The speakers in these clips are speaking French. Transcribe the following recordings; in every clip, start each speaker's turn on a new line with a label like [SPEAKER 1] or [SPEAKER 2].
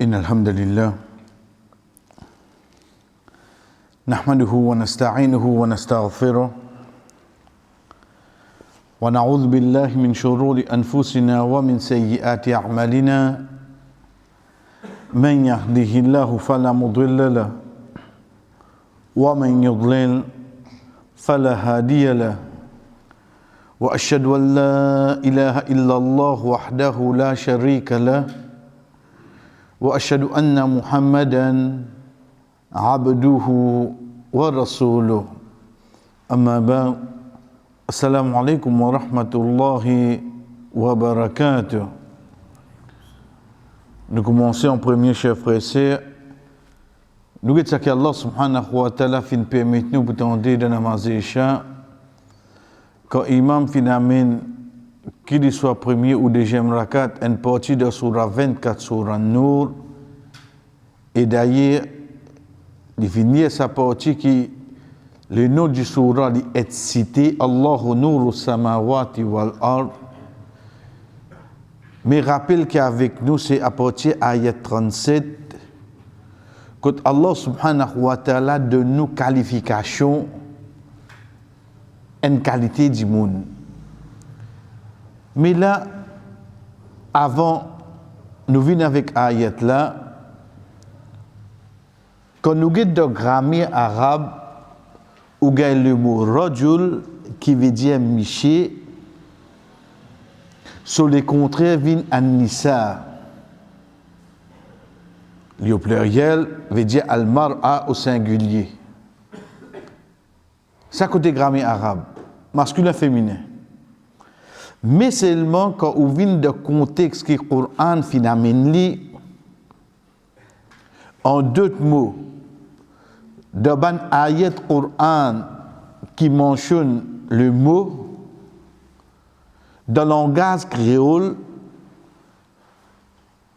[SPEAKER 1] إن الحمد لله نحمده ونستعينه ونستغفره ونعوذ بالله من شرور أنفسنا ومن سيئات أعمالنا من يهده الله فلا مضل له ومن يضلل فلا هادي له وأشهد أن لا إله إلا الله وحده لا شريك له وأشهد أن محمدا عبده ورسوله أما بعد السلام عليكم ورحمة الله وبركاته. Nous commençons en premier, chers frères et sœurs. Nous disons que Allah subhanahu wa ta'ala fin permet nous pour tenter de namaz Isha. Quand imam fin amène qu'il soit premier ou deuxième rakat, une partie de surah 24 surah Nour, et d'ailleurs, il finit sa partie qui, le nom du surah est cité, Allahu Nuru Samawati wal Ard. Mais rappelle qu'avec nous, c'est à partir de ayat 37, quand Allah subhanahu wa ta'ala donne nous qualification, une qualité du monde. Mais là, avant, nous venons avec ayat là, quand nous avons de grammaire arabe, où il y a le mot rajul qui veut dire miché, sur le contraire vient an-nisa. Le pluriel veut dire al-mar'a au singulier. Ça côté grammaire arabe, masculin féminin. Mais seulement quand on vient de contexte que le Coran finalement en deux mots, dans un ayat Coran qui mentionne le mot, dans le langage créole,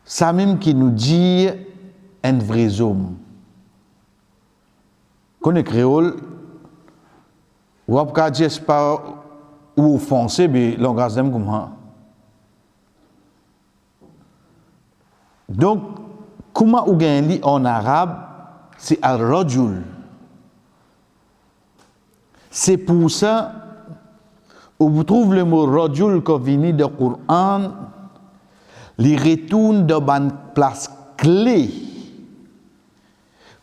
[SPEAKER 1] ça même qui nous dit un vrai homme. Quand on est créole, ou après dire pas ou offensé, mais le langage d'aime comme ça. Donc, comment on gagne en arabe, c'est al-rajul. C'est pour ça où vous trouvez le mot rajul qui vient du Coran, il retourne dans une place clé.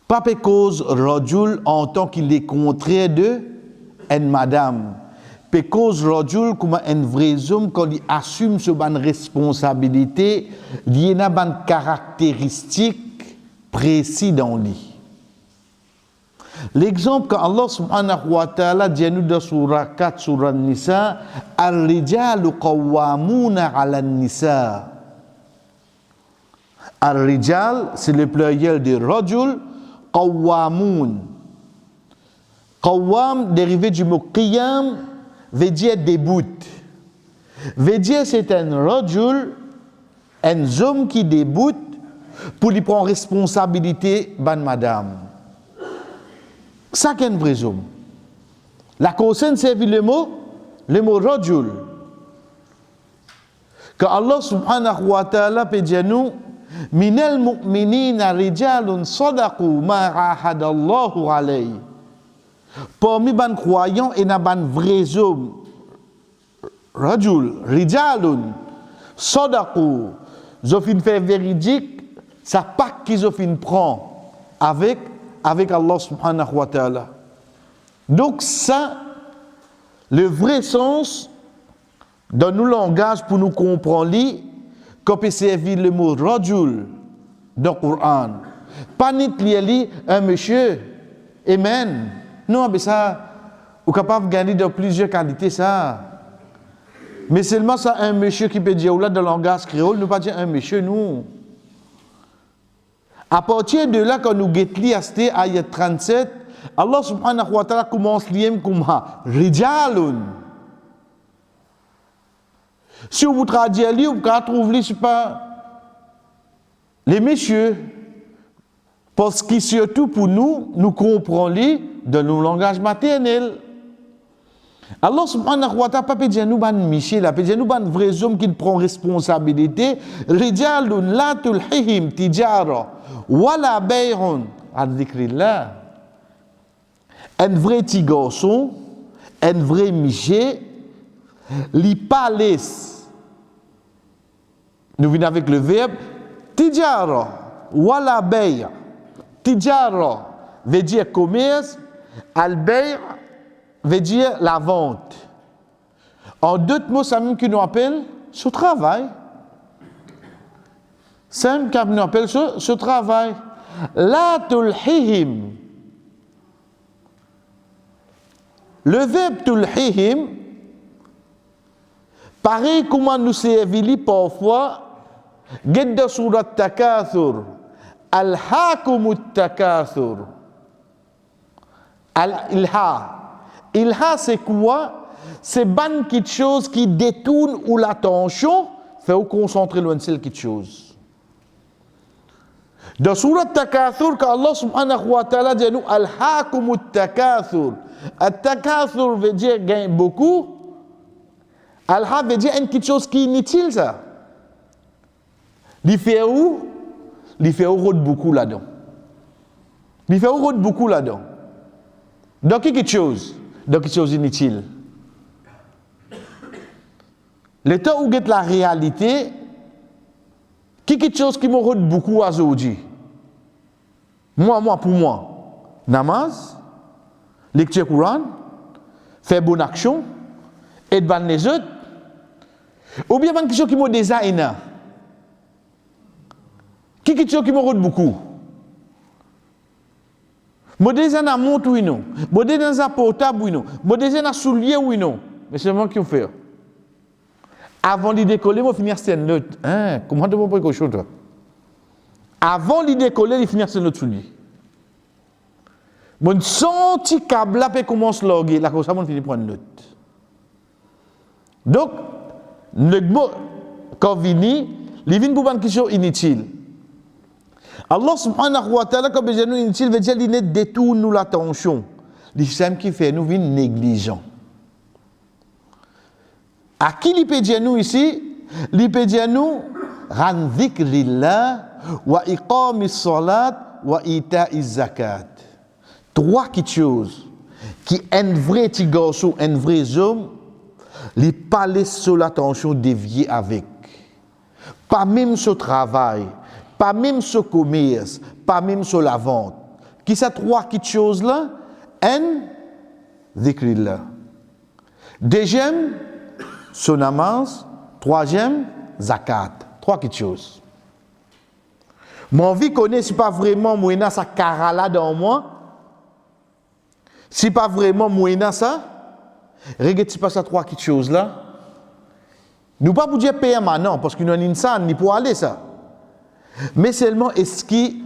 [SPEAKER 1] Pas parce que rajul en tant qu'il est contraire de une madame. Parce que rajul comme un vrai homme quand il assume cette responsabilité, il y a une caractéristique précise dans lui. L'exemple qu'Allah subhanahu wa ta'ala dit nous dans surah 4, surah Nisa, Ar-rijalu qawwamuna 'ala an-nisa. Ar-rijal, c'est le pluriel de rajul, qawwamun. Qawwam, dérivé du mot qiyam, veut dire début. Veut dire c'est un rajul, un homme qui débute pour lui prendre responsabilité, ban madame. Ça qu'est un vrai homme. La cause c'est le mot rajul. Quand Allah subhanahu wa ta'ala peut dire nous, minal mu'minina rijalun sadaqu ma ahadallahu alayhi. Parmi les croyants, il y a des vrais hommes. Rajul, rijalun, sadaqu. Ils ont fait véridique, ça pas qu'ils ont fait prendre avec Allah subhanahu wa ta'ala. Donc ça, le vrai sens dans nos langages pour nous comprendre, qu'on peut servir le mot rajul dans le Coran. Pas ni un monsieur, amen. Non, mais ça, vous êtes capable de gagner dans plusieurs qualités, ça. Mais seulement ça, un monsieur qui peut dire, ou là, dans le langage créole, nous pas dire un monsieur, nous. À partir de là, quand nous guettons à cette ayat 37, Allah subhanahu wa ta'ala commence à lire comme rijalun. Si vous traduisez, vous pouvez trouver, ce n'est pas les messieurs. Parce que surtout pour nous, nous comprenons dans nos langages maternels. Allah subhanahu wa ta'ala pas dire nous ban Michel, pas dire nous ban vrais hommes qui prennent responsabilité. Rijalun la tulhihim tijara wala bay'un an dhikrillah. Un vrai petit garçon, un vrai Michel, li parle. Nous venons avec le verbe tijara wala bay'. Tijara veut dire commerce, al-bay' veut dire la vente. En d'autres mots, ça même qui nous appelle ce travail. Ça même qui nous appelle ce travail. La tulhihim. Le verbe tulhihim, pareil comment nous servit parfois, get de surat takathur, al-hakumut takathur, al-ilha. Ilha, c'est quoi? C'est ban quelque chose qui détourne ou l'attention, fait ou concentrer loin de celle quelque chose. Dans surat Takathur, quand Allah subhanahu wa ta'ala dit nous, al-hakumut takathur. Al-takathur veut dire gain beaucoup. Al-ha veut dire quelque chose qui est inutile, ça. Il fait où? Il fait où beaucoup là-dedans. Il fait où beaucoup là-dedans. Donc, quelque chose. Donc, quelque chose inutile. Le temps où la réalité, quelque chose qui me rôde beaucoup aujourd'hui. Pour moi, namaz, lecture Coran, faire bonne action, aider les autres, ou bien quelque chose qui me design. Quelque chose qui me rôde beaucoup. Modèle dans la montre ou non, modèle dans un portable ou non, modèle dans un soulier ou non. Mais c'est moi qui le fais. Avant de décoller, moi finir c'est une autre. Comment tu peux pas quelque chose toi? Avant de décoller, il finir c'est notre soulier. Mon senti câble là peut commencer à loguer, là comme ça on finit prendre une autre. Donc le mot quand vini, il vient pour une question inutile. Allah subhanahu wa ta'ala, comme je nous inutile, veut dire qu'il ne détourne nous l'attention. L'islam qui fait nous vin négligents. À qui il peut dire nous ici? Il peut dire nous, ran dhikrillah, wa iqamis salat, wa ita'iz zakat. Trois petites choses qui un vrai petit garçon, un vrai homme, les pas laisser l'attention déviée avec. Pas même ce travail. Pas même ce commerce, pas même sur la vente. Qui sont trois petites choses-là? Un, dhikrillah. Deuxième, son namaz. Troisième, zakat. Trois petites choses. Mon vie connaît si pas vraiment moïna sa karala dans moi. Si pas vraiment moïna ça, regarde si pas ça trois petites choses-là. Nous pas pour dire payer maintenant, parce que nous sommes insan, ni pour aller ça. Mais seulement est-ce qu'il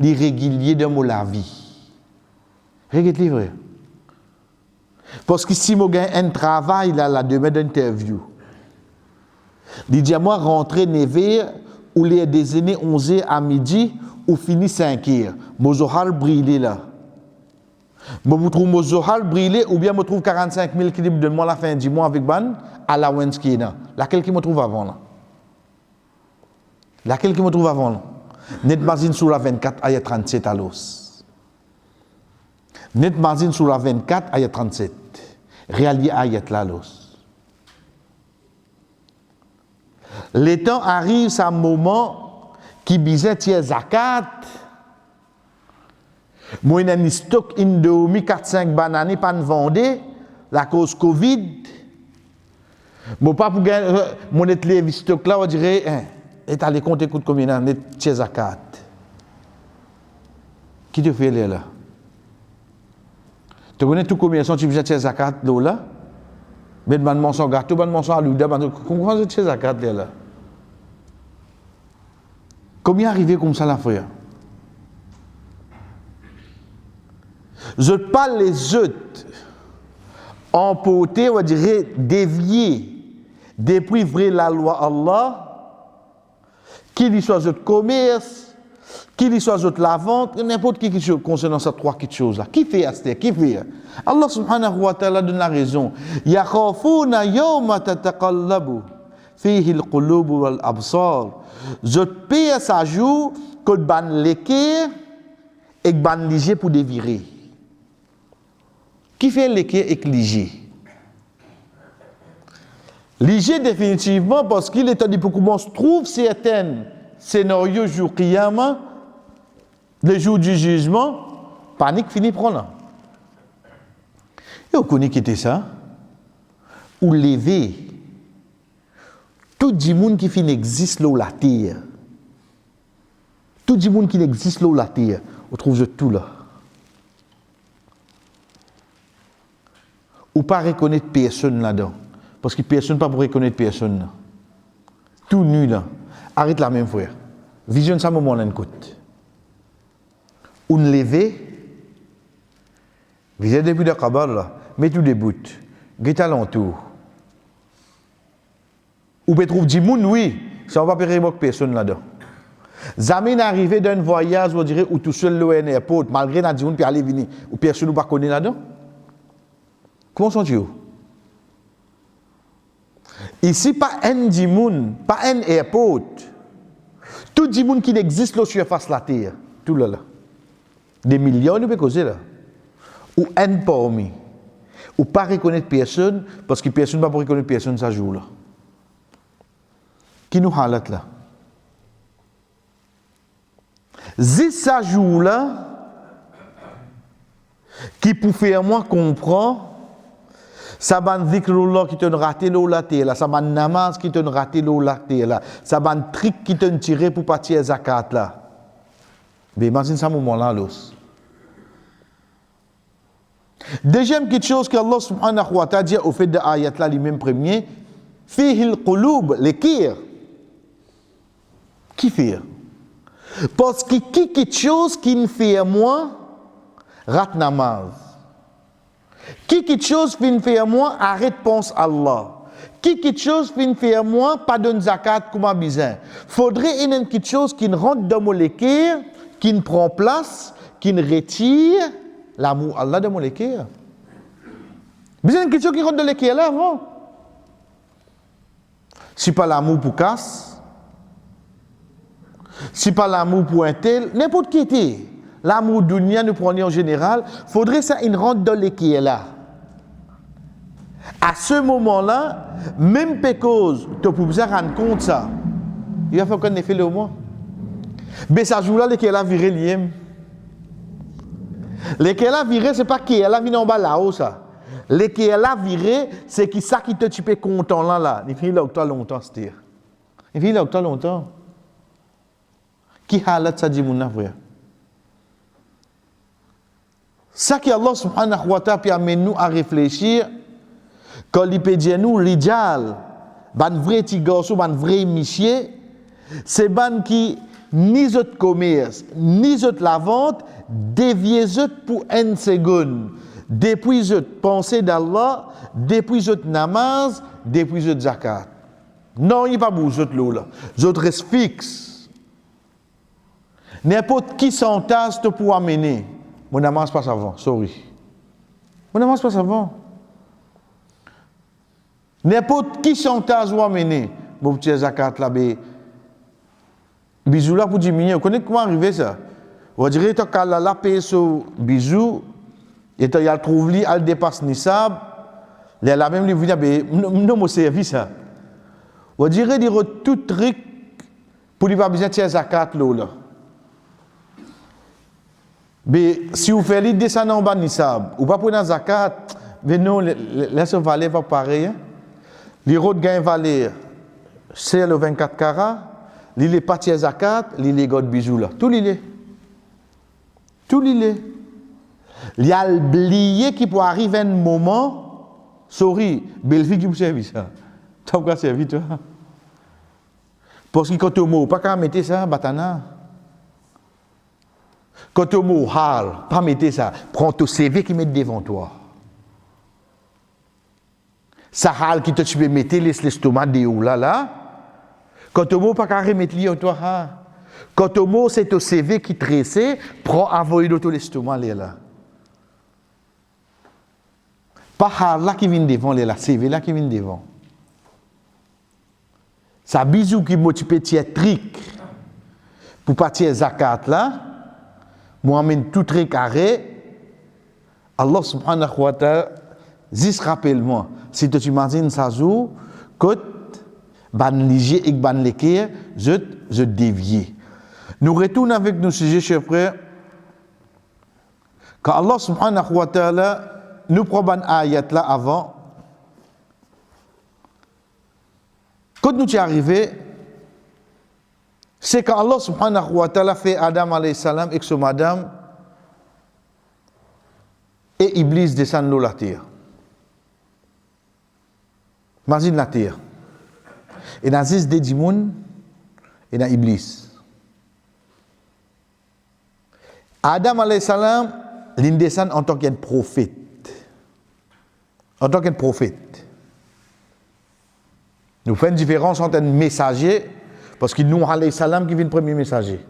[SPEAKER 1] est régulier dans la vie? Regarde les vrais. Parce que si je gagne un travail là demain d'interview, il dit à moi rentrer 9h ou les déjeuner 11h à midi ou finir 5h. Mozohal brûlé là. Je me trouve Mozohal brûlé ou bien je me trouve 45 000 qui me donne la fin du mois avec ban à la Wensky là. Laquelle qui me trouve avant là? Laquelle qui me trouve avant là? Net Mazin sur la 24, ayat 37 à l'os. Net Mazin sur la 24, ayat 37. Réalier ayat là l'os. Le temps arrive, c'est un moment qui bisait tiers zakat. Moi, j'ai un stock Indomie 4-5 bananes, pas de vendre, la cause Covid. Moi, pas pour gagner, mon stock là, on dirait, et allez compter coûte combien de tiers zakat. Qui te fait là? Tu connais tout combien sont tu tiers zakat là? Ben ban monson gâteau, ban monson alouda, ban comment tiers zakat là? Combien arrivé comme ça la frère? Je parle les autres emporter, on dirait dévier, dépriver la loi Allah, qu'il y soit de commerce, qui li soit autres la vente, n'importe qui chose concernant ces trois choses là. Qui fait Aster? Qui fait? Allah subhanahu wa ta'ala donne la raison. Yakhafuna yawma tataqallabu fihi al-qulub wal absar. Je paye sa jour que ban l'équerre et ban lige pour dévirer. Qui fait l'équerre et lige? Lige définitivement parce qu'il est dit pour qu'on se trouve certains scénarios jour qiyamah, le jour du jugement, panique finit prendre. Et on connaît qui était ça? Ou lever tout le monde qui existe là la terre. Tout le monde qui existe là la terre, on trouve tout là. Ou pas reconnaître personne là-dedans. Parce que personne ne peut pas reconnaître personne. Là. Tout nu là. Arrête la même frère. Visionne ça moment là une côte. Ou ne lever. Visez depuis le cabal là. Mets tout des bouts. Guette alentour. Ou peut trouver du monde, oui. Ça ne va pas reconnaître personne là-dedans. Jamais arrivé d'un voyage, on dirait, où tout seul le airport, malgré la monde puis aller venir, ou personne ne pas connaît là-dedans. Comment sont-ils? Ici, pas un dimoun, pas un airport. Tout dimoun qui existe là sur la face de la terre. Tout là. Des millions de causer là. Ou un parmi. Ou pas reconnaître personne, parce que personne ne va pas reconnaître personne ça joue là. Qui nous halat là? Si ça joue là, qui pour faire moi comprendre, ça ban dhikrullah qui te raté l'eau la terre là, ça ban namaz qui te raté l'eau la terre là, ça ban trick qui te tiré pour partir zakat là. Mais imagine ça moment là l'os. Deuxième quelque chose que Allah subhanahu wa ta'ala dit au fait de ayat là lui-même premier, fihil qulub l'équire. Qui fait? Parce que qui quelque chose qui ne fait moi rat namaz. Qui quelque chose fin fait moi arrête pense Allah. Qui quelque chose fin fait moi pas donne zakat comme a besoin. Faudrait une quelque chose qui ne rentre dans mon l'équerre, qui ne prend place, qui ne retire l'amour Allah de mon l'équerre. Besoin quelque chose qui rentre dans l'équerre là avant. Si pas l'amour pour casse, si pas l'amour pour un tel, n'importe qui était. L'amour dunya nous prenait en général, faudrait ça il rentre dans l'équerre là. À ce moment-là, même pécose, tu peux bien rendre compte ça. Il va falloir qu'on ait fait le moins. Mais ça joue là, l'équerre là viré l'iem. L'équerre là viré, c'est pas qui là vient en bas là-haut ça. L'équerre là viré, c'est qui ça qui te tu peux content là. Il finit là où toi longtemps, c'est-à-dire. Il finit là où toi longtemps. Qui halat ça dit mon frère? Ça qui Allah subhanahu wa ta'ala amène nous à réfléchir quand il peut dire nous rijal, ban vrai petit garçon, ban vrai monsieur, c'est ban qui ni autre commerce, ni autre la vente, dévier pour une seconde, depuis autre pensée d'Allah, depuis autre namaz, depuis autre zakat. Non, il n'y a pas beaucoup d'autres là. D'autres restent fixes. N'importe qui s'entasse pour amener. Mon namaz passe avant, sorry. Mon namaz passe avant. N'importe qui s'entasse ou amener. Mon petit zakat là, bisous là pour diminuer. Vous connaissez comment arriver ça? Vous direz que quand la paye sur bisous, et il y a trouvé lui, elle dépasse Nisab, il y a la même lui dit, non, mon service ça. Vous direz dire tout truc pour lui pas besoin de tirer zakat là. Mais si vous faites l'idée ça dans le Nisab, ou pas pour la zakat, mais non, laissez valer pas pareil. Les routes gagnent valeur, c'est le 24 carats, les est parti à zakat, les est god bisous là. Tout l'île. Tout l'île. Il y a oublié qui peut arriver un moment, sorry, belle fille qui vous servit ça. Tu as quoi servi toi? Parce que quand tu mot, pas qu'à mettre ça, batana. Quand tu mot hal, pas mettre ça, prends ton CV qui met devant toi. Ça hal qui te tu peux mettre laisse l'estomac de là là. Quand tu mot pas qu'à remettre lui en toi ha. Quand au mot, c'est au CV qui tressé, prend envoyer d'auto l'estomac, là. Pas là qui vient devant, là, CV là qui vient devant. Ça bisou qui motive trick pour partir zakat là, moi amène tout très carré. Allah subhanahu wa ta'ala, juste rappelle-moi, si tu imagines ça joue, que ban ligier et ban l'équerre, je dévie. Nous retournons avec nos sujets, chers frères. Quand Allah subhanahu wa ta'ala nous prend ban ayat là avant, quand nous y arrivés, c'est quand Allah subhanahu wa ta'ala fait Adam alayhi salam et son madame, et Iblis descend dans la terre. Imagine la terre. Et dans Aziz de Dimoun, et dans Iblis. Adam alayhi salam, il descend en tant qu'un prophète. En tant qu'un prophète. Nous faisons une différence entre un messager, parce qu'il nous alayhi salam qui vient le premier messager.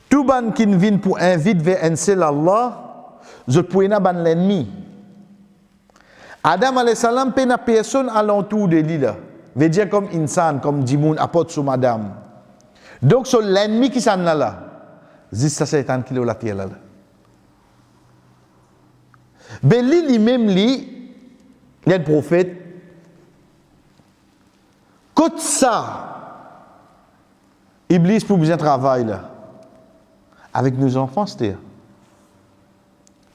[SPEAKER 1] Tout ban qui vient pour inviter vers un seul Allah, je peux pas ban l'ennemi. Adam alayhi salam pe na personne alentour de lui là. Veut dire comme insan, comme dimoun apporte sur madame. Donc c'est l'ennemi qui s'en là. Juste ça c'est un kilo la terre là. Ben lui-même le prophète, côté ça, Iblis pour bien travailler là, avec nos enfants, c'est-à-dire.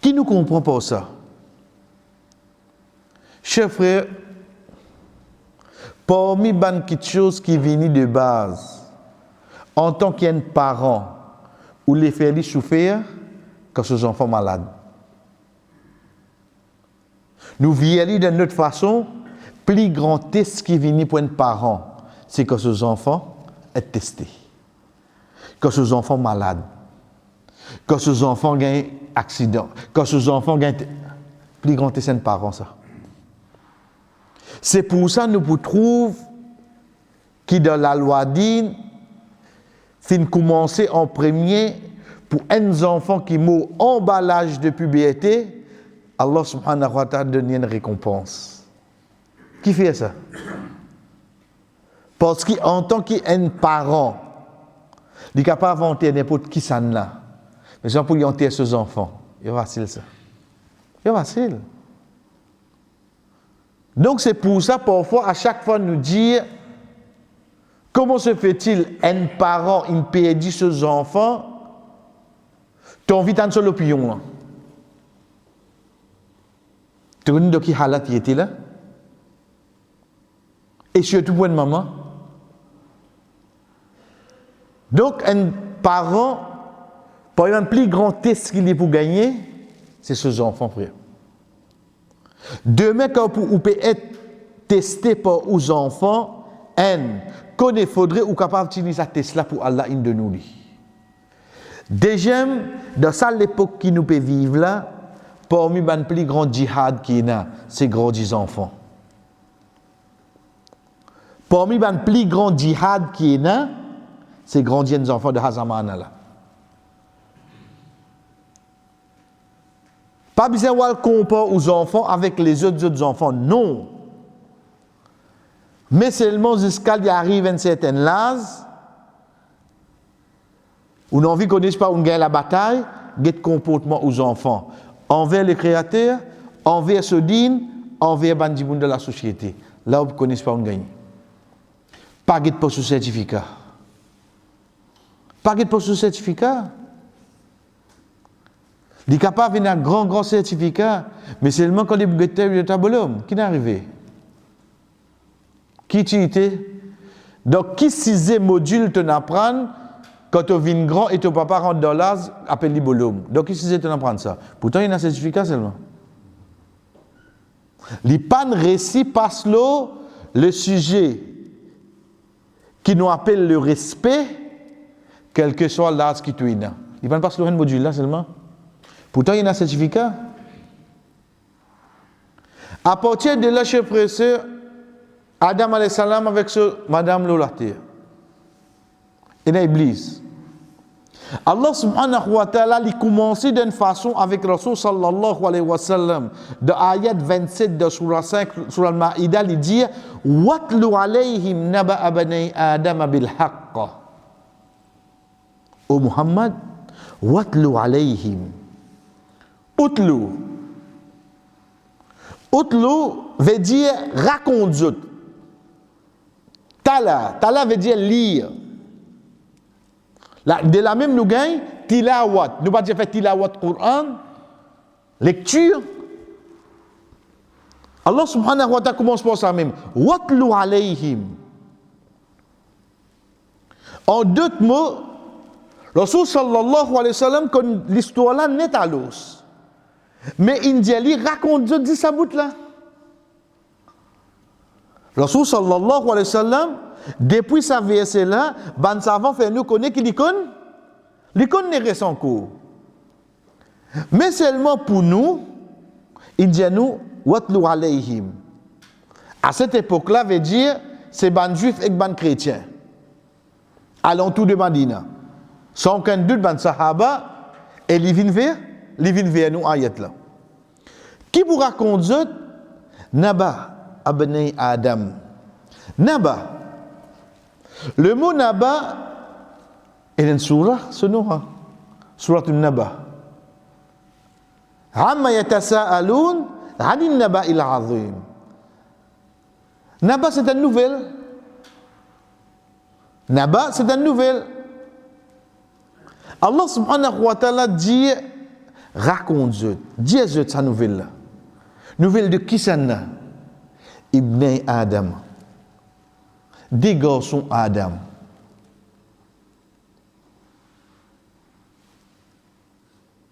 [SPEAKER 1] Qui nous comprend pas ça? Chers frères, parmi beaucoup de choses qui viennent de base, en tant qu'un parent, ou les faire souffrir quand ces enfants sont malades. Nous vieillis de notre façon, plus grand test qui vient pour un parent, c'est que ces enfants sont testés. Que ces enfants sont malades. Que ces enfants ont un accident. Que ces enfants ont un... Plus grand test, c'est un parent, ça. C'est pour ça que nous trouvons que dans la loi d'Inde, fin commencer en premier pour un enfant qui meurt en bas l'âge de puberté, Allah subhanahu wa ta'ala donne une récompense. Qui fait ça? Parce qu'en tant qu'un parent, il est capable d'inventer n'importe qui ça là. Mais genre pour y enterrer ses enfants, il est facile ça. Il est facile. Donc c'est pour ça, parfois, à chaque fois, nous dire comment se fait-il un parent, il perd ses enfants, tu as envie d'un seul opinion là. Tu connais de qui halat y était là? Et surtout pour une maman. Donc, un parent, par exemple, le plus grand test qu'il est pour gagner, c'est ses enfants, frère. Demain, quand vous pouvez être testé par vos enfants, qu'on il faudrait ou capable d'utiliser ce test-là pour Allah in de nous. Deuxième, dans ça l'époque qui nous peut vivre là, parmi les plus grands djihad qui est là, c'est grandir enfants. Parmi les plus grands djihad qui est là, c'est grandir les enfants de Hazamana là. Pas besoin de comparer aux enfants avec les autres enfants, non. Mais seulement jusqu'à ce qu'il arrive à un certain âge, où on a envie qu'on ne pas gagne la bataille, quel comportement aux enfants, envers le Créateur, envers ce din, envers les gens de la société. Là où on ne connaît pas on gagne. Pas de pour ce certificat. Pas de pour ce certificat. Il est capable d'avoir un grand certificat, mais seulement quand les bougetteurs de tableau, qui n'est arrivé? Qui tu étais? Donc, qui sixième module tu apprends quand tu viens grand et ton papa rentre dans l'âge, appelle l'iboloum. Donc, qui sixième tu apprends ça? Pourtant, il y a un certificat seulement. Les pannes récits passent le sujet qui nous appelle le respect, quel que soit l'âge qui tu es. Les pannes passent le module là seulement. Pourtant, il y a un certificat. À partir de là, chers frères et sœurs, Adam alayhi salam avec Madame Lolatir. et dans l'Église. Allah subhanahu wa ta'ala il commencé d'une façon avec Rasul sallallahu alayhi wa sallam de ayat 27 de surah 5 surah al-Ma'idah il dit watlu alayhim naba'a bani adam bil haqq. Ô Muhammad, watlu alayhim. Utlu veut dire raconte. Tala veut dire lire. De la même nous gagne tilawat. Nous pas dire faire tilawat Coran, lecture. Allah subhanahu wa ta'ala commence par ça même. Watlu alayhim. En d'autres mots, Rasul sallallahu alayhi wa sallam, quand l'histoire là n'est à l'os. Mais Indiali raconte dit sa bout là. Rasul sallallahu alayhi wa sallam, depuis sa verset là, ban savant fait nous connaître qui l'icône n'est récent cours. Mais seulement pour nous, Indianou, watlu alayhim. À cette époque-là, veut dire, c'est ban juif et ban chrétien. À l'entour de Madina. Sans aucun doute, ban sahaba, et les vins vers nous, ayat là. Qui vous raconte, Naba, abnei Adam. Naba. Le mot Naba est une surah, ce nom, surah al-Naba. Amma yatasa'aloun, anin Naba il-azim. Naba, c'est une nouvelle. Naba, c'est une nouvelle. Allah subhanahu wa ta'ala dit, raconte-je, dis-je sa nouvelle. Nouvelle de qui ça n'a? Ibn Adam. Des garçons Adam.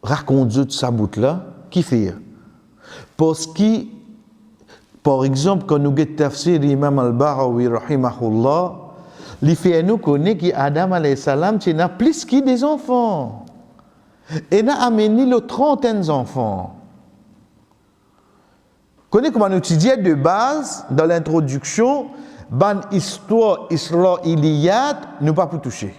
[SPEAKER 1] Raconte-je de sa bout là, qui fait? Parce que, par exemple, quand nous avons tafsir l'imam al-Barawi, rahimahullah, il fait nous connaître qu'Adam alayhi salam, il a plus que des enfants. Et il a amené le trentaine d'enfants. Connaissez comment nous étudions de base, dans l'introduction, ban histoire israéliyat, nous pas pour toucher.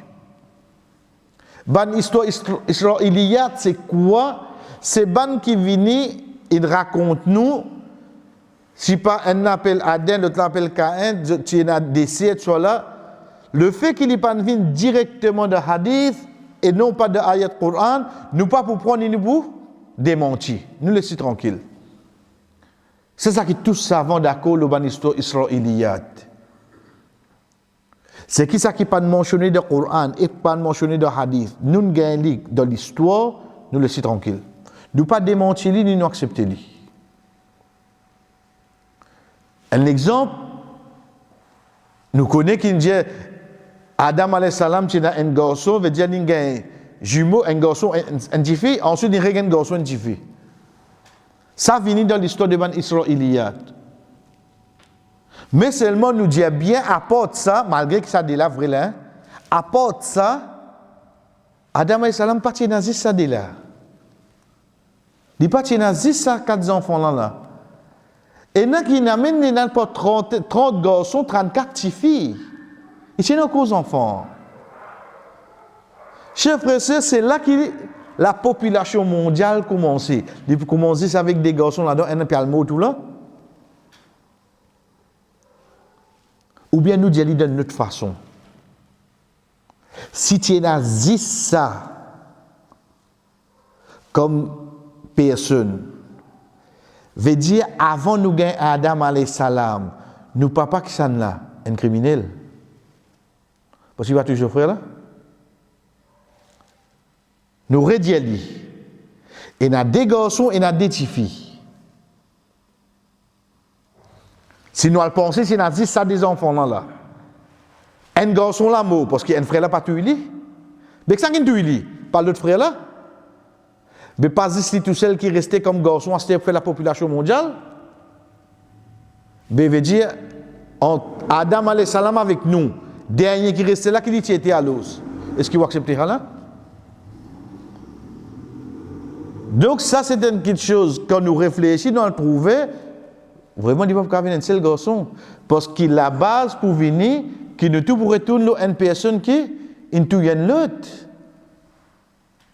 [SPEAKER 1] Ban histoire israéliyat, c'est quoi? C'est ban qui vient, il raconte nous, si pas un appelle Aden, l'autre appelle Caïn, tu as décès, tu là. Le fait qu'il n'y ait pas venu directement de hadith et non pas de ayat Coran, nous pas pour prendre une bout démenti. Nous laissons tranquille. C'est ça qui tous savants d'accord le ban histoire israéliyat. C'est qui ça qui pas mentionné de Coran et pas mentionné de hadith. Nous gagnons dans l'histoire, nous laissons tranquille. Nous pas démentir ni nous accepter lui. Un exemple, nous connaissons qu'il dit Adam alayhi salam, tu as un garçon, veut dire qu'il y a un jumeau, un garçon, un fille, ensuite il y a un garçon, une fille. Ça vient dans l'histoire de ban israéliyat. Mais seulement nous dit bien, apporte ça, malgré que ça dit là, vrai là, apporte ça, Adam alayhi salam, pas de ça dit là. Il pas de ça, 4 enfants là. Et là, qui n'amène pas 30 garçons, 34 filles. Ici, nous avons enfants. Chers frères et sœurs, c'est là que la population mondiale commence. Il commence avec des garçons là-dedans, un peu mot tout là. Ou bien nous disons d'une autre façon. Si tu as dit ça comme personne, veut dire avant nous gagner Adam alayhi salam, nous papa qui s'en là, un criminel. Parce qu'il va toujours faire là. Nous redisons. Et il y a des garçons et il y a des filles. Si nous allons penser, si nous avons dit ça des enfants là. Un garçon là mort, parce qu'il y a un frère là pas tué. Mais ça qui est tué, pas l'autre frère là. Mais pas ici tout seul qui restait comme garçon à faire la population mondiale. Mais veut dire, Adam alayhi salam avec nous, dernier qui restait là, qui dit qu'il était à l'os. Est-ce qu'il va accepter là? Donc ça c'est une petite chose, quand nous réfléchissons, nous le prouver, vraiment il ne faut pas venir un seul garçon. Parce que la base pour venir, qui ne tout pour retourner une personne qui into yen l'autre.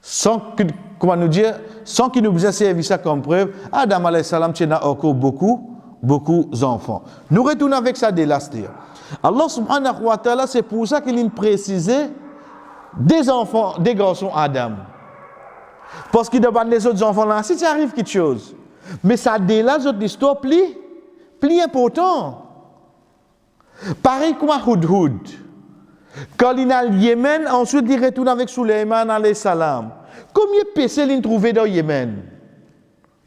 [SPEAKER 1] Sans que, comment nous dire, sans qu'il nous ait servi ça comme preuve, Adam alayhi salam tient encore beaucoup d'enfants. Nous retournons avec ça dès l'astir. Allah subhanahu wa ta'ala, c'est pour ça qu'il a précisé des enfants, des garçons Adam. Parce qu'il demande les autres enfants là, si ça arrive quelque chose. Mais ça dès là, l'histoire plus important. Pareil comme à Hudhud. Quand il est au Yémen, ensuite il retourne avec Suleiman alayhi salam. Combien de péchés il a trouvé dans le Yémen?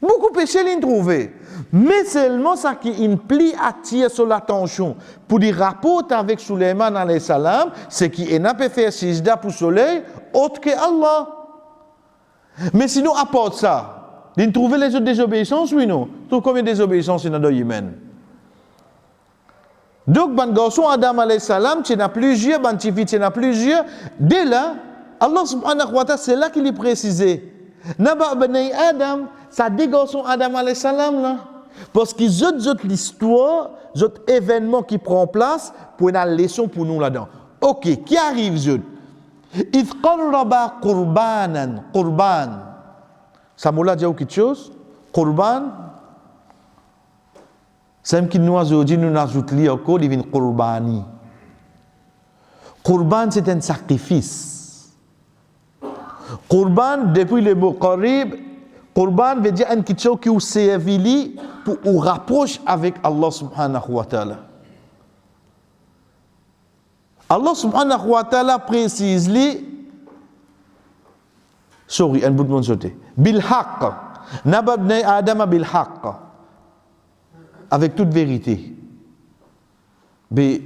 [SPEAKER 1] Beaucoup de péchés il a trouvé. Mais seulement ça qui implique attire sur l'attention pour dire rapporter avec Suleiman alayhi salam, c'est qu'il n'a pas fait sijda pour le soleil autre que Allah. Mais sinon, apporte ça. Il a trouvé les autres désobéissances, oui non? Tout combien de désobéissances il y a dans le Yémen? Donc, ban garçon Adam alayhi salam, tu n'as plusieurs, ban tifi, tu n'as plusieurs. Dès là, Allah subhanahu wa ta'ala, c'est là qu'il est précisé. Naba bani Adam, ça dit garçon Adam alayhi salam là. Parce qu'ils ont l'histoire, d'autres événements qui prennent place pour une leçon pour nous là-dedans. Ok, qui arrive, zut? If qarraba qurbanan, qurban. Ça m'a dit quelque chose? Qurban. C'est qui nous aujourd'hui nous ajoute encore divine qurbani. Qurban c'est un sacrifice. Qurban depuis le mot qarib, qurban veut dire un quelque chose qui vous servit pour vous rapprocher avec Allah subhanahu wa ta'ala. Allah subhanahu wa ta'ala précise un bout de mon sauté. Bil haqq. Nababna Adam bil haqq. Avec toute vérité. Mais,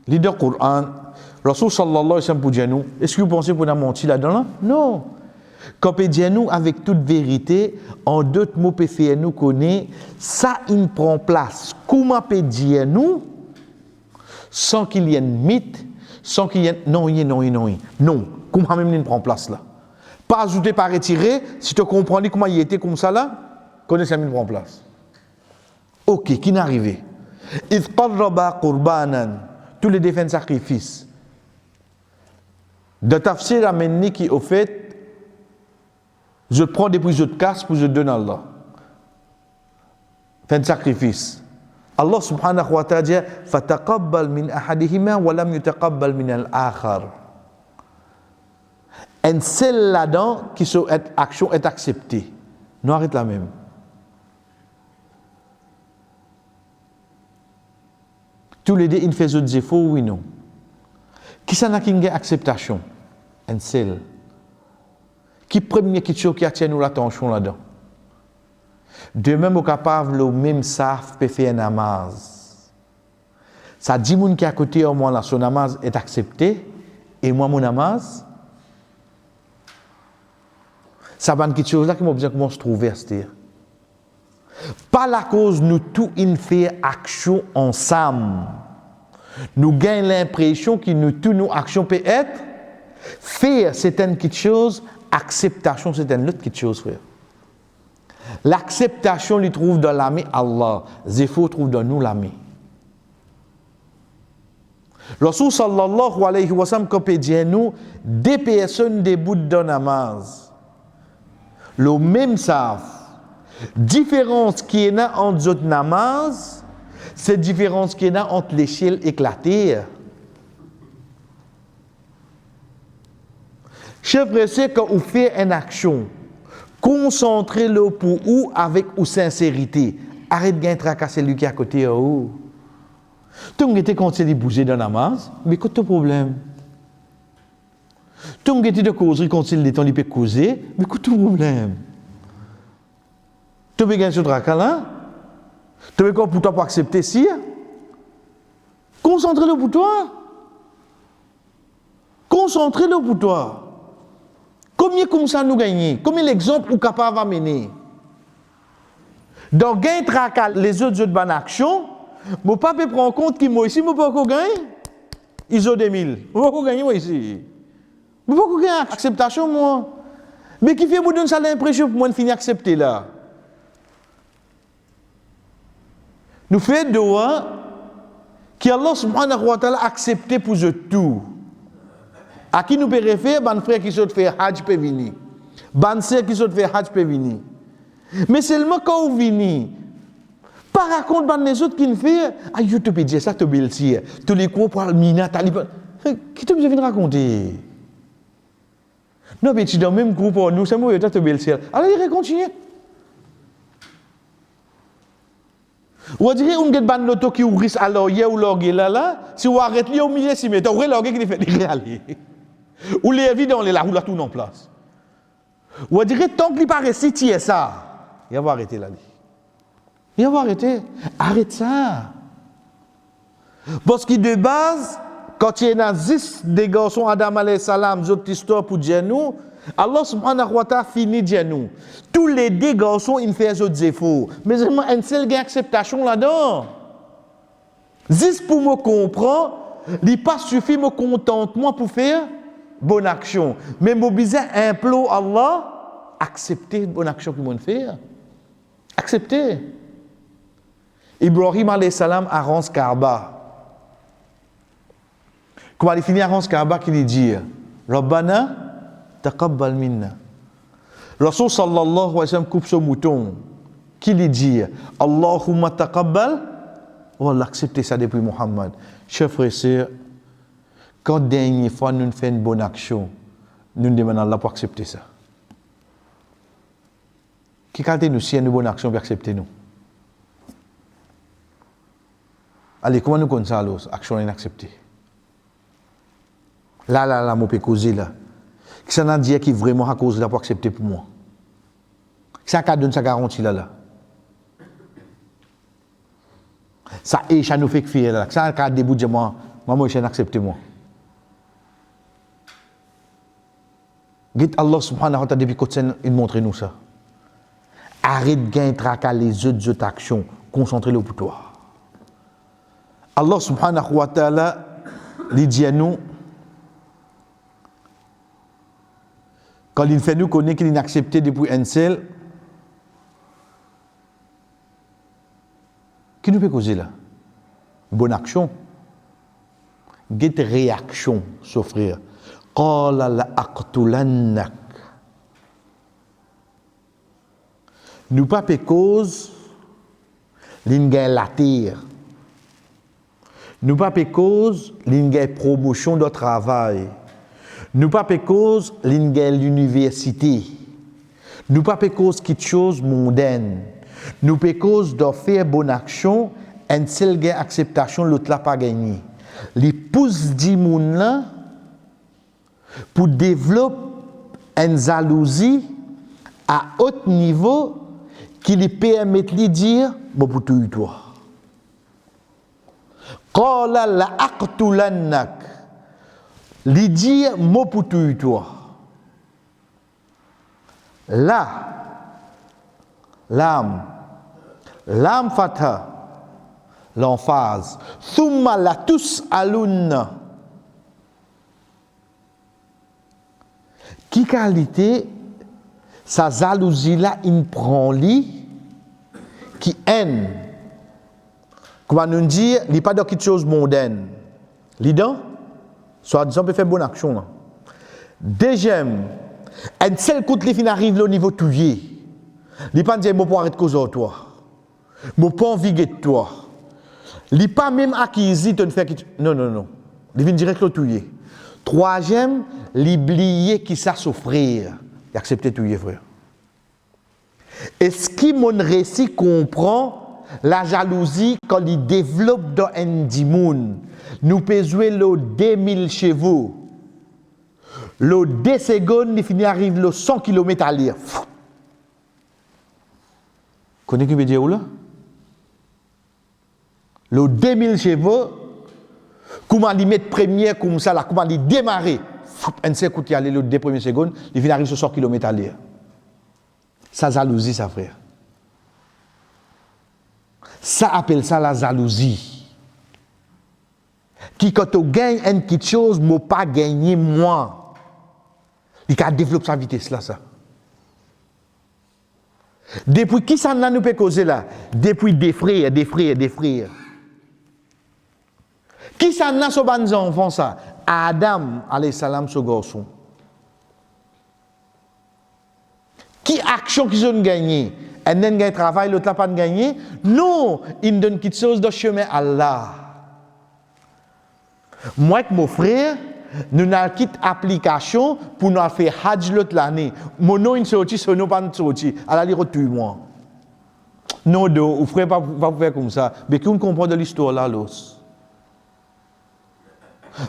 [SPEAKER 1] leader Coran, Rasul sallallahu alayhi wa sallam pour dire nous, est-ce que vous pensez qu'on a menti là-dedans? Non. Quand on dit nous avec toute vérité, en d'autres mots, on fait nous connaître, ça il prend place. Comment on dire nous, sans qu'il y ait un mythe, sans qu'il y ait non, comment même il prend place là? Pas ajouter, pas retirer, si tu comprends comment il était comme ça là, connais ça il prend place. Ok, qui n'est arrivé? If qarraba qurbanan, tous les défunts sacrifices. De tafsir ameni qui au fait, je prends des prises de casse pour je donne à Allah. Fin de sacrifice. Allah subhanahu wa ta'ala dit fataqabbal min ahadihima wa lam yutaqabbal min al-akhar. Et celle là-dedans qui cette action est acceptée. Nous arrête la même. Tous les deux, ils font des défauts, oui, non. Qui ça n'a qu'une acceptation? Un seul. Qui premier quelque chose qui attire nous l'attention là-dedans? De même, au capable, le même savent peut faire un namaz. Ça dit, moun qui est à côté, au moins, là, son namaz est accepté, et moi, mon namaz, ça va quelque chose là qui m'a besoin comment se trouver à ce dire. Pas la cause nous tous in fait action ensemble. Nous gagnons l'impression que nous tous nos actions peut être faire c'est une quelque chose, acceptation c'est une autre quelque chose frère. L'acceptation lui trouve dans l'ami Allah, Zéphor trouve dans nous l'ami. Rasul sallallahu alayhi wa sallam quand il dit nous des personnes des bouts de namaz. Le même savent différence qui est là entre les namaz, c'est différence qui est là entre l'échelle et la terre. Chef c'est quand vous faites une action, concentrez-le pour vous avec ou sincérité. Arrête de tracasser lui qui est à côté de vous. Tu me dis quand tu bouger dans namaz, mais qu'est-ce que le problème? Tu me dis de causer quand il est en peut causer, mais qu'est-ce que le problème? Tu veux gagner ce dracala? Tu veux quoi pour toi pour accepter si? Concentrez-le pour toi. Concentrez-le pour toi. Combien comme ça nous gagnons? Combien l'exemple ou capable à mener? Donc, gain tracal, les autres bonnes actions, mon papa prend en compte qui moi ici, moi pas gagner. Ils ont 2000. Moi pas gagner moi ici. Moi pas gagner acceptation moi. Mais qui fait vous donner ça l'impression pour moi de finir accepter là? Nous faisons doigt que Allah subhanahu wa ta'ala accepté pour eux tout. À qui nous peut référer? Ban frère qui saute faire Hajj peut venir. Ban sœur qui saute faire Hajj peut venir. Mais seulement quand vous venez, pas raconte ban les autres qui ne fait, ah je te peux dire ça te beltir. Tous les coups pour le mina taliban. Qui te vient raconter? Non mais tu dans le même groupe nous c'est moi te beltir. Alors il continue. Ou dire on get ban l'auto qui ouvrit alors hier ou lorguer là si on arrête lui au milieu si mais t'aurais lorguer qui fait il aller. Ou les évident les là ou là tout en place. Ou dire tant qu'il paraît si tu es ça, il va arrêter là. Il va arrêter. Arrête ça. Parce que de base quand il y a 10 des garçons Adam alayhi salam d'autres histoires pour dire nous Allah subhanahu wa ta'ala finit dire nous. Tous les deux garçons ils font autres efforts. Mais seulement un seul gain acceptation là-dedans. Juste pour me comprendre, il pas suffit me contentement pour faire bonne action. Mais mon besoin implore Allah accepter bonne action que mon faire. Accepter. Ibrahim alayhi salam arrange Kaaba. Comment il finit arrange Kaaba qu'il dit Rabbana taqabbal minna. Rasul sallallahu alayhi wa sallam coupe son mouton. Qui lui dit Allahumma taqabbal. On va accepter ça depuis Muhammad. Chers frères et sœurs, quand dernière fois nous faisons une bonne action, nous demandons à Allah pour accepter ça. Qui quand nous si une bonne action pour accepter nous? Allez, comment nous connaissons ça alors? Action inacceptée. Là, mon peut causer là. Qui ça n'a dit qui vraiment à cause là pour accepter pour moi? Qui ça donne sa garantie là? Ça nous fait faire là. Ça a début de moi je n'accepte moi. Git Allah subhanahu wa ta'ala depuis côté il montre nous ça. Arrête gain traquer les autres actions, concentrez-le pour toi. Allah subhanahu wa ta'ala lui dit à nous quand il fait nous connaître qu'il inaccepté depuis un seul qui nous peut causer là? Bonne action. Get réaction, s'offrir. Qala la aqtulannak. Nous pas pe cause l'ingay la terre. Nous pas pe cause l'ingay promotion de travail. Nous pas pe cause l'ingay l'université. Nous pas pe cause quelque chose mondaine. Nous pe cause de faire bonne action, un seul gain acceptation l'autre là pas gagné. Les pousse di moun là pour développer une jalousie à haut niveau qui lui permet de dire bon pour tout toi. Qala la aqtulannak. Lui dire mot pour tout toi. Là l'âme fatha l'emphase thumma la tus alunna qui qualité sa jalousie là il prend lui qui haine comment nous dire il pas de quelque chose mondaine l'ident soit disons peut faire bonne action là. Deuxième un seul coup de fin arrive au niveau touillé il pas dire moi pour arrêter cause de toi moi pas envie de toi il pas même acquis de faire non il vient direct le touiller. Troisième l'oublier qui ça souffrir et accepter touiller frère. Est-ce qui mon récit comprend la jalousie quand il développe dans un dimoun nous peut jouer le 2000 chevaux le 2 secondes il finit arrive le 100 km à lire. Connais qui veut dire où là? Le 2000 chevaux, comment il met première comme ça, là, comment il démarrer, un seul coup, il y a les 2 premières secondes, il vient arriver sur 100 km à l'heure. Ça, jalousie, ça, frère. Ça appelle ça la jalousie. Qui, quand on gagne quelque chose, ne pas gagner moi. Il a développé sa vitesse là, ça. Depuis qui ça nous peut causer là? Depuis des frères. Qui ça n'a pas de enfants ça? Adam, alayhi salam, ce garçon. Qui action qu'ils ont gagné? Un n'a gagné travail, l'autre n'a pas gagné. Non, il donne quelque chose de chemin à Allah. Moi et mon frère, nous avons quitté application pour nous faire Hajj l'autre l'année. Mon nom est sorti, ce nom pas sorti. Alors, il retue moi. Non, vous ne ferez pas faire comme ça. Mais qu'on comprend de l'histoire là, l'os.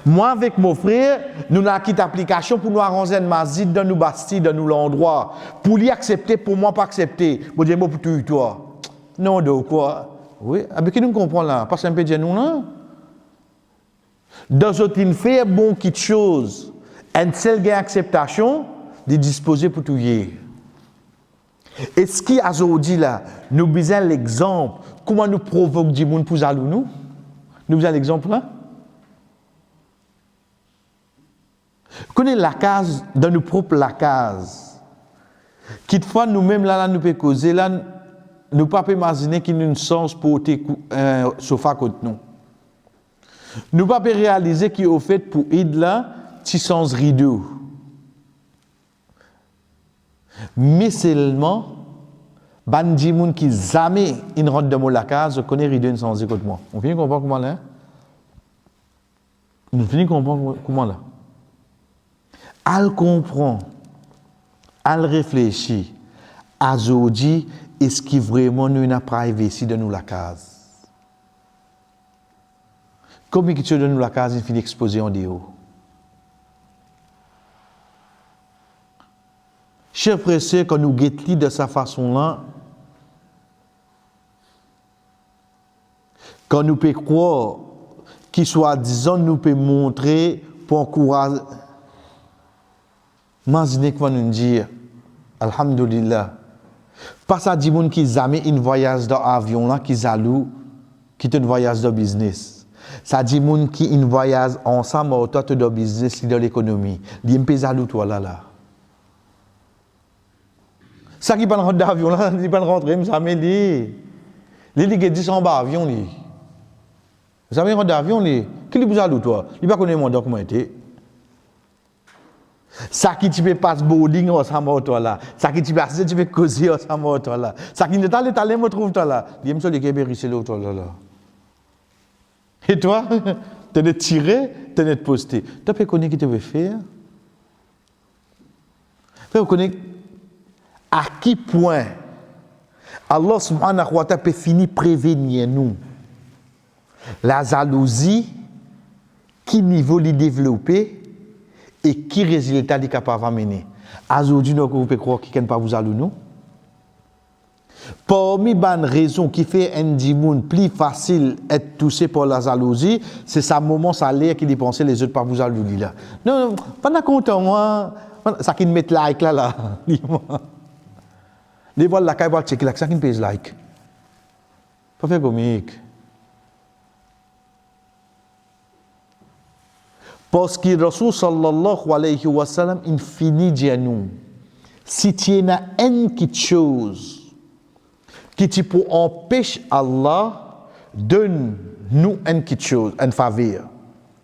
[SPEAKER 1] Moi, avec mon frère, nous avons quitté l'application pour nous arranger une masjid dans nos bastilles, dans nos endroits. Pour lui accepter, pour moi, pas accepter. Bon, Dieu, pour toi. Non, de quoi? Oui, mais qui nous comprend là? Pas un peu de nous, non? Dans autres, il fait bon quelque chose. Un seul gain acceptation, de disposer pour tout y. Et ce qui a aujourd'hui là, nous besoin l'exemple. Comment nous provoque du monde pour aller nous? Nous besoin l'exemple là? Connaissez la case, dans nos propres la case. Quelquefois, nous-mêmes, là, nous pouvons causer, là, nous ne pouvons pas imaginer qu'il y a une sens pour un sofa contre nous. Nous ne pouvons pas réaliser qu'il est fait pour aider là, petit sens rideau. Mais seulement, bandi moun qui jamais une rentre dans la case, connaît rideau sans écoute moi. On finit comprendre comment là? On finit comprendre comment là? Al comprend, al réfléchit, à aujourd'hui, est-ce qu'il vraiment nous n'a pas investi dans nous la case? Comme il donne nous la case, il finit exposé en dehors. Chers frères et sœurs, quand nous guettons de sa façon-là, quand nous pouvons croire qu'il soit disant, nous pouvons montrer pour encourager. Imaginez qu'on nous dire, Alhamdulillah, pas ça dit moun qui jamais une voyage dans avion là, qui zalou, qui te voyage de business. Ça dit moun qui une voyage ensemble autour de business de l'économie. Li m'pe zalou toi là. Ça qui pas rentrer d'avion là, il pas rentrer, ça me dit. Li qui dit en bas avion li. Ça me rentrer d'avion li. Qui li zalou toi? Il pas connaître mon comment était. Ça qui tu peux passer boarding ensemble avec toi là, ça qui tu peux causer ensemble avec toi là, ça qui ne t'allait me trouve toi là, il me semble que tu es riche là là. Et toi, tu es tiré, tu es posté. Tu peux connaître qui te veut faire. Tu peux connaître à qui point Allah subhanahu wa ta'ala peut finir prévenir nous la jalousie, qui niveau les développer. Et qui résultat est capable d'amener? Aujourd'hui, nous pouvons croire qu'il ne peut pas vous aller nous. Parmi les raisons qui fait un dimoun plus facile d'être touché par la jalousie, c'est ce moment salaire qui dépense les autres par vous aller là. Non, pas content moi, ça qui met like là. Les voilà la caille va checker là, ça qui me pèse like. Pas faire comique. Parce que Rasul sallallahu alayhi wa sallam, il finit de nous. Si tu as une quelque chose qui te peut empêcher Allah, donne-nous une quelque chose, une faveur.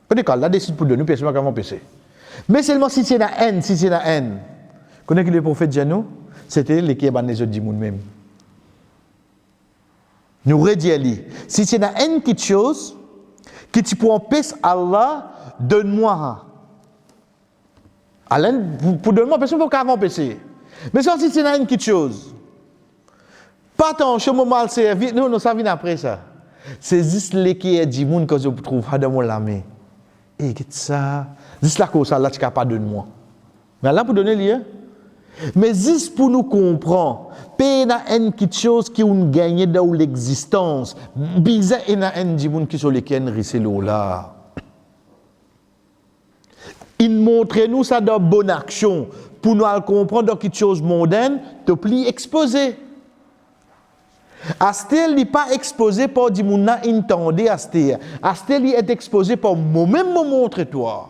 [SPEAKER 1] Peut-être qu'Allah décide pour donner, personne ne va empêcher. Mais seulement si tu as une, si tu as une. Connaissez que le prophète de nous, c'était les qui ont les autres du monde même. Nous redisons, si tu as une quelque chose qui te peut empêcher Allah, donne-moi. Alain, pour donner-moi, personne ne peut pas empêcher. Mais si tu as une petite chose, pas tant, je me mal servi, nous, ça vient après ça. C'est juste les qui est du monde que je trouve dans mon lame. Et qu'est-ce ça? Juste la cause, là, tu n'as pas de moi. Mais là, pour donner lieu. Mais juste pour nous comprendre, il y a une petite chose qui ont gagné dans l'existence. Bizarre, il y a un du monde qui sont les qui ont risqué là. Il montre nous ça dans bonne action pour nous comprendre dans quelque chose mondaine, te pli exposé. Astel n'est pas exposé par du monde intendé Astel. Astel est exposé par moi-même me montre toi.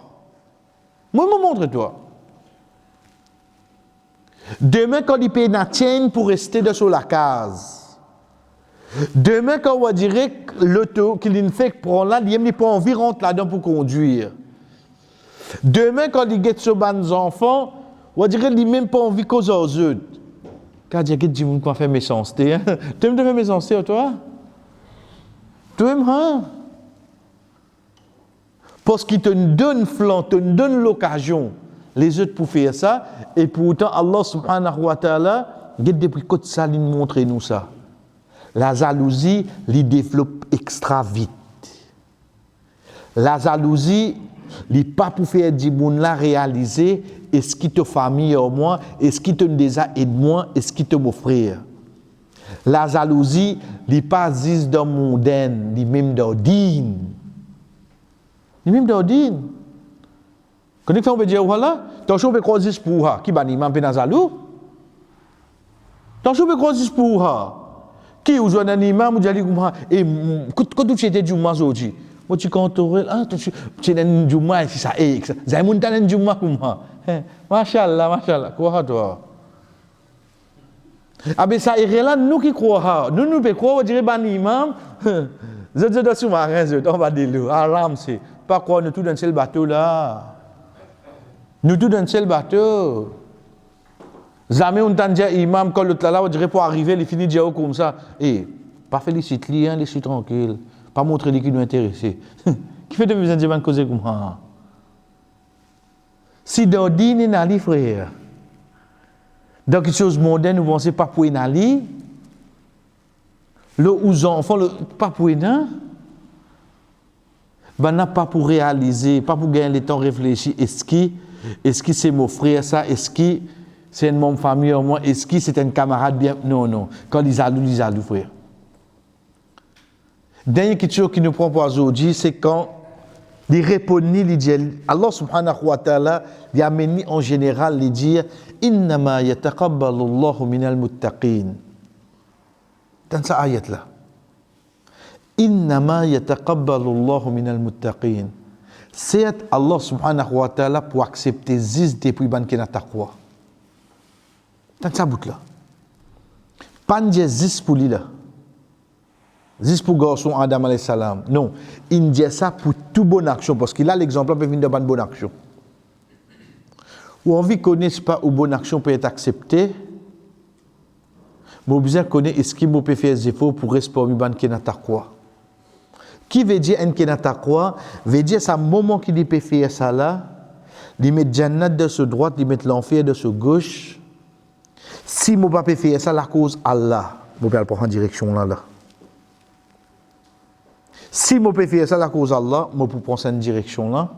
[SPEAKER 1] Moi me montre toi. Demain quand il paye na tienne pour rester sur la case. Demain quand on va dire l'auto qu'il ne fait prendre là, il n'a pas envie rentrer là-dedans pour conduire. Demain, quand il get sur les enfants, on dirait qu'il n'a même pas envie cause aux autres. Quand il dit qu'on fait méchanceté, tu aimes faire méchanceté, toi? Tu aimes, hein? Parce qu'il te donne flanc, te donne l'occasion, les autres pour faire ça, et pourtant, Allah subhanahu wa ta'ala, depuis quand ça, il montre nous ça. La jalousie, il développe extra vite. La jalousie, il n'est pas pour faire du monde là réaliser est-ce qui te famille au moins, est-ce qui te déjà aide moi, est-ce qui te m'offrir. La jalousie, il n'est pas juste dans le mondaine, il même dans le din. Il même dans le din. Quand on peut dire voilà, tu as choisi pour juste pour qui va ni m'en faire jaloux. Tu as choisi pour juste pour qui ou un imam ou dit comme et quand tu étais du aujourd'hui. Moi, tu contrôles, tu es un Juma, c'est ça, et ça. J'ai monté un Juma comme moi. Machallah, quoi, toi? Ah, ben ça, il là, nous qui croyons, nous pouvons croire, on dirait, ben, imam, je dois sous-marin, on va dire, aram, c'est pas quoi, nous tous dans ce bateau là. Nous tous dans ce bateau. Jamais on t'a dit, imam, quand l'autre là, on dirait, pour arriver, il finit de dire comme ça. Eh, pas félicite-lui, hein, laisse-lui tranquille. Pas montrer les qui nous intéressent. Qui fait de besoin de causer comme ça? Si dans le dîner, n'a pas frère. Dans quelque chose de mondain, nous pensons pas pour aller. Le aux enfants, pas pour aller. Ben, n'a pas pour réaliser, pas pour gagner le temps de réfléchir. Est-ce que c'est mon frère ça? Est-ce que c'est une mon famille ou moi? Est-ce que c'est un camarade bien? Non. Quand ils allouent, frère. Dernière question qui nous prend pour aujourd'hui, c'est quand il répond, il dit, Allah subhanahu wa ta'ala, il amène en général, il dit, Innama yataqabbalu Allahu minal muttaqin. Dans cette ayat-là. Innama yataqabbalu Allahu minal muttaqin. C'est Allah subhanahu wa ta'ala pour accepter zis depuis ban qui n'a taqwa. Dans cette bout-là. Pas de zis pour lui là. Juste pour garçon Adam alayhi salam. Non, il dit ça pour toute bonne action, parce qu'il a l'exemple, peut venir de bonne action. Ou envie connaître pas où bonne action peut être acceptée, mais besoin connaître est-ce qu'il peut faire des efforts pour respecter ban qui n'a quoi. Qui veut dire en qui n'a quoi, veut dire ça moment qu'il peut faire ça là, il met jannat de ce droite, il met l'enfer de ce gauche. Si mon pas peut faire ça la cause Allah, mon peut prendre en direction là. Si je peux faire ça la cause Allah, je peux prendre cette direction-là.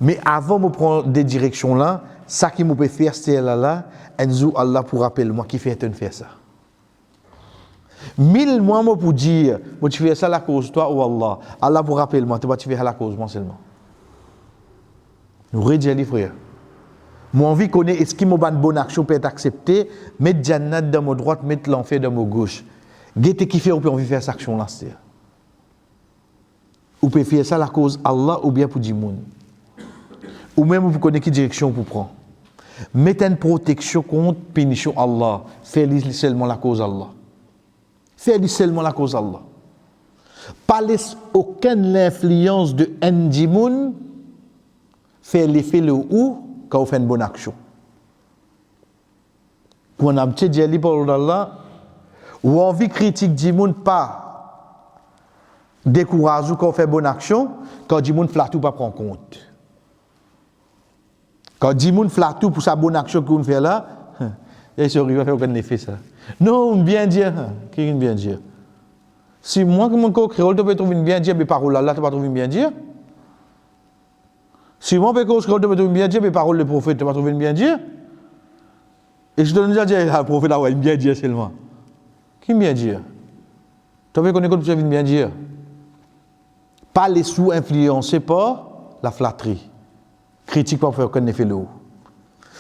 [SPEAKER 1] Mais avant de prendre des directions-là, ça qui me peut faire, c'est là, Allah pour rappeler moi qui fait faire ça. 1000 mois pour dire, tu fais ça la cause toi ou Allah. Allah pour rappeler moi, tu vas faire la cause moi seulement. Nous redisons les frères. Moi envie connaître est-ce que une bonne action peut être acceptée, mettre Jannat dans ma droite, mettre l'enfer dans ma gauche. Qu'est-ce qui fait on peut envie faire cette action-là, c'est ou peut faire ça la cause Allah ou bien pour du monde. Ou même vous connaissez quelle direction vous prend. Mettez une protection contre punition Allah. Faites seulement la cause Allah. Faites seulement la cause Allah. Pas laisse aucune influence de Ndimoun faire l'effet le ou quand vous faites une bonne action. Quand on a un petit dialogue pour Allah, ou envie critique du monde pas décourage ou quand on fait bonne action, quand du monde flatte ou pas prend compte. Quand du monde flatte pour sa bonne action qu'on fait là, il se arrive à faire aucun effet ça. Non, bien dire, qui bien dire. Si moi que mon créole tu peux trouver une bien dire mes paroles là, tu vas trouver une bien dire. Si moi que créole tu peux trouver une bien dire mes paroles le prophète, tu vas trouver une bien dire. Et je te donne dire le prophète là, une bien dire seulement. Qui bien dire? Tu veux connaître que tu viens bien dire. Pas les sous influencés par la flatterie. Critique pas pour faire aucun effet le haut.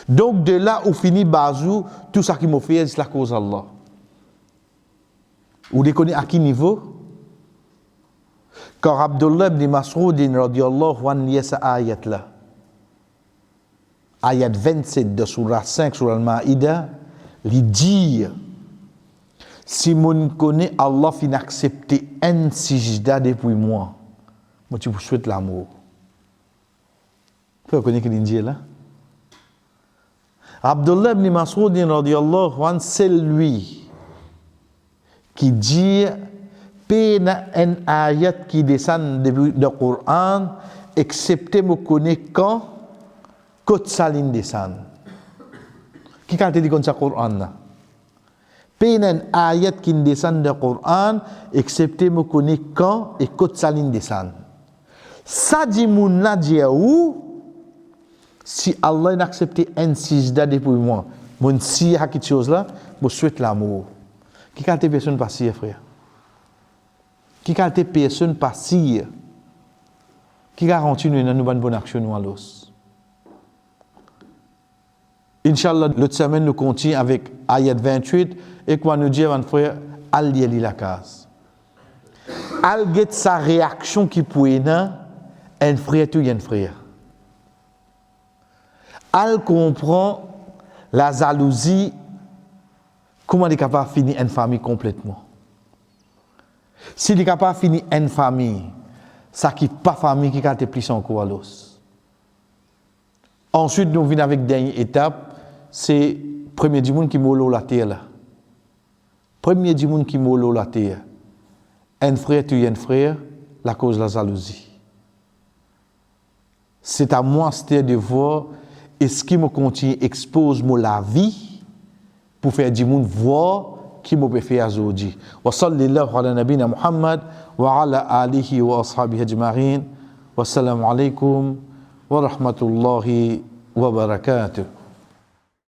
[SPEAKER 1] Donc de là où finit Bazou, tout ça qui m'a fait, c'est la cause d'Allah. Vous les connaissez à quel niveau? Quand Abdullah ibn Mas'ud radiyallahu anhu lit cette ayat-là. Ayat 27 de surah 5 sur Al-Ma'ida, il dit si mon connaît Allah fin accepter un sijda depuis moi tu vous souhaite l'amour. Vous connaissez l'Indien là? Abdullah ibn Mas'ud radiyallahu anhu, c'est lui qui dit pena un ayat qui descend du Coran, excepté me connaît quand saline descend. Qui quand dit comme ça Coran là? Pena un ayat qui descend du Coran, excepté me connaît quand et saline descend. Ça dit moun la dit où? Si Allah n'a accepté un sijda depuis moi, mon si à quelque chose là, je souhaite l'amour. Qui quand t'es personne pas si frère? Qui quand t'es personne pas si? Qui garantit nous une bonne action nous à l'os? Inch'Allah, l'autre semaine nous continuons avec ayat 28 et quoi nous dit mon frère, al li la case. Al get sa réaction qui pourrait un frère tu un frère. Al comprend la jalousie, comment il est capable de finir une famille complètement. S'il est capable de finir une famille, ça qui n'est pas famille qui a été plus encore à l'os. Ensuite, nous venons avec la dernière étape, c'est le premier du monde qui molo la terre. Là. Premier du monde qui molo la terre. Un frère tue un frère, la cause de la jalousie. C'est à moi de voir est-ce qui me continue expose moi la vie pour faire du monde voir qui me peut faire aujourd'hui. Wa sallallahu ala nabina Muhammad wa ala alihi wa ashabihi ajma'in. Wassalamu alaikum wa rahmatullahi wa barakatuh.